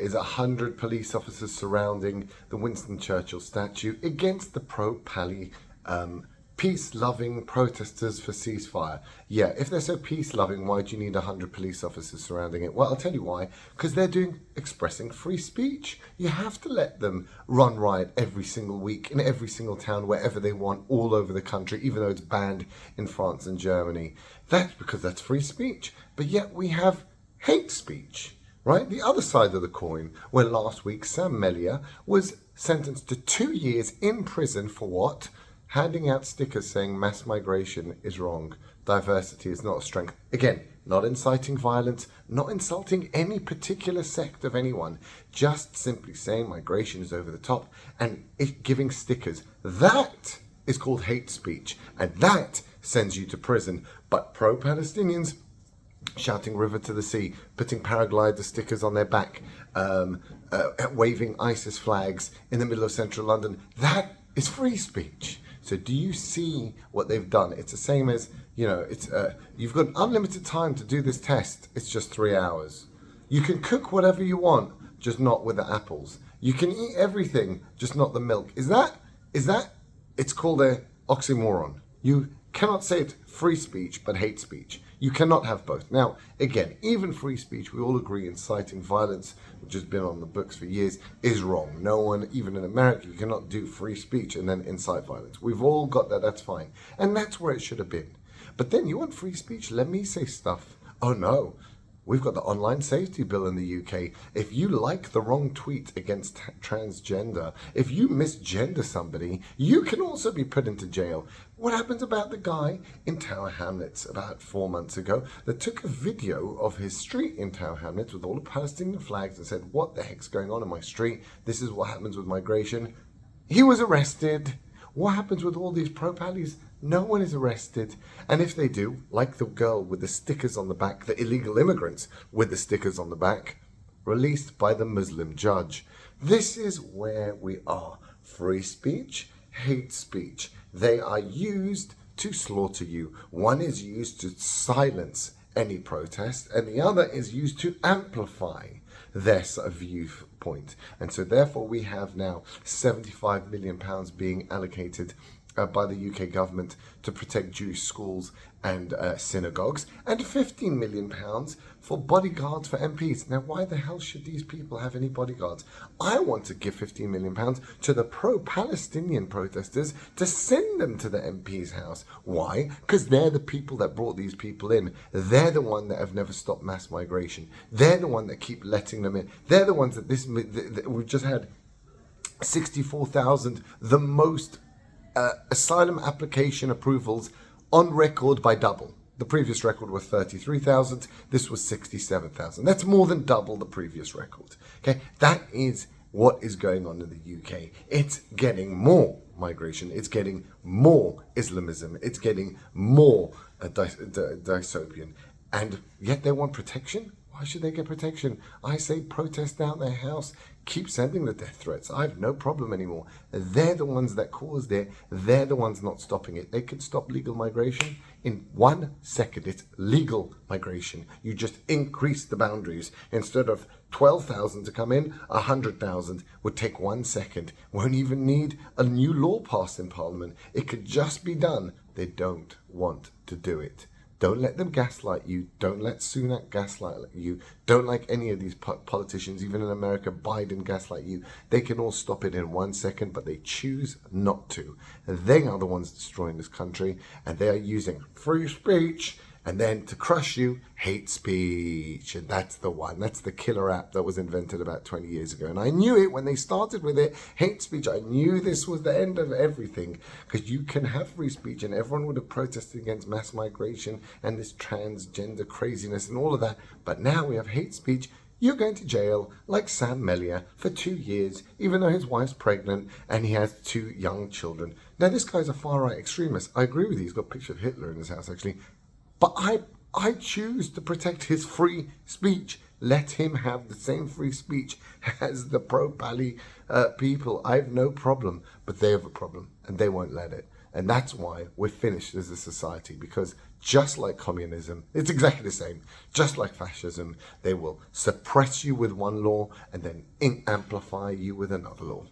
is 100 police officers surrounding the Winston Churchill statue against the pro-Pali peace-loving protesters for ceasefire. Yeah, if they're so peace-loving, why do you need 100 police officers surrounding it? Well, I'll tell you why. Because they're expressing free speech. You have to let them run riot every single week in every single town wherever they want all over the country, even though it's banned in France and Germany. That's because that's free speech. But yet we have hate speech, right? The other side of the coin, where last week Sam Mellier was sentenced to 2 years in prison for what? Handing out stickers saying mass migration is wrong, diversity is not a strength. Again, not inciting violence, not insulting any particular sect of anyone, just simply saying migration is over the top and giving stickers. That is called hate speech, and that sends you to prison. But pro-Palestinians shouting river to the sea, putting paraglider stickers on their back, waving ISIS flags in the middle of central London, that is free speech. So do you see what they've done? It's the same as, you've got unlimited time to do this test. It's just 3 hours. You can cook whatever you want, just not with the apples. You can eat everything, just not the milk. Is that, it's called a oxymoron. You cannot say it's free speech, but hate speech. You cannot have both. Now, again, even free speech, we all agree inciting violence, which has been on the books for years, is wrong. No one, even in America, you cannot do free speech and then incite violence. We've all got that, that's fine. And that's where it should have been. But then you want free speech, let me say stuff. Oh no, we've got the online safety bill in the UK. If you like the wrong tweet against transgender, if you misgender somebody, you can also be put into jail. What happened about the guy in Tower Hamlets about 4 months ago that took a video of his street in Tower Hamlets with all the Palestinian flags and said, what the heck's going on in my street? This is what happens with migration. He was arrested. What happens with all these pro-Palis? No one is arrested. And if they do, like the girl with the stickers on the back, the illegal immigrants with the stickers on the back, released by the Muslim judge. This is where we are. Free speech, hate speech. They are used to slaughter you. One is used to silence any protest, and the other is used to amplify their viewpoint. And so therefore we have now £75 million being allocated by the UK government to protect Jewish schools and synagogues, and £15 million for bodyguards for MPs. Now, why the hell should these people have any bodyguards? I want to give £15 million to the pro-Palestinian protesters to send them to the MP's house. Why? Because they're the people that brought these people in. They're the one that have never stopped mass migration. They're the one that keep letting them in. They're the ones that we've just had 64,000, the most asylum application approvals on record by double. The previous record was 33,000. This was 67,000. That's more than double the previous record. Okay, that is what is going on in the UK. It's getting more migration. It's getting more Islamism. It's getting more dystopian. And yet they want protection? Why should they get protection? I say protest out their house. Keep sending the death threats. I have no problem anymore. They're the ones that caused it. They're the ones not stopping it. They could stop legal migration in 1 second. It's legal migration. You just increase the boundaries. Instead of 12,000 to come in, 100,000 would take 1 second. Won't even need a new law passed in Parliament. It could just be done. They don't want to do it. Don't let them gaslight you. Don't let Sunak gaslight you. Don't like any of these politicians, even in America, Biden gaslight you. They can all stop it in 1 second, but they choose not to. They are the ones destroying this country, and they are using free speech and then to crush you, hate speech. And that's the one. That's the killer app that was invented about 20 years ago. And I knew it when they started with it, hate speech. I knew this was the end of everything, because you can have free speech and everyone would have protested against mass migration and this transgender craziness and all of that. But now we have hate speech. You're going to jail like Sam Mellier for 2 years, even though his wife's pregnant and he has 2 young children. Now, this guy's a far-right extremist. I agree with you. He's got a picture of Hitler in his house, actually. But I choose to protect his free speech. Let him have the same free speech as the pro-Pali people. I have no problem, but they have a problem, and they won't let it. And that's why we're finished as a society, because just like communism, it's exactly the same. Just like fascism, they will suppress you with one law and then amplify you with another law.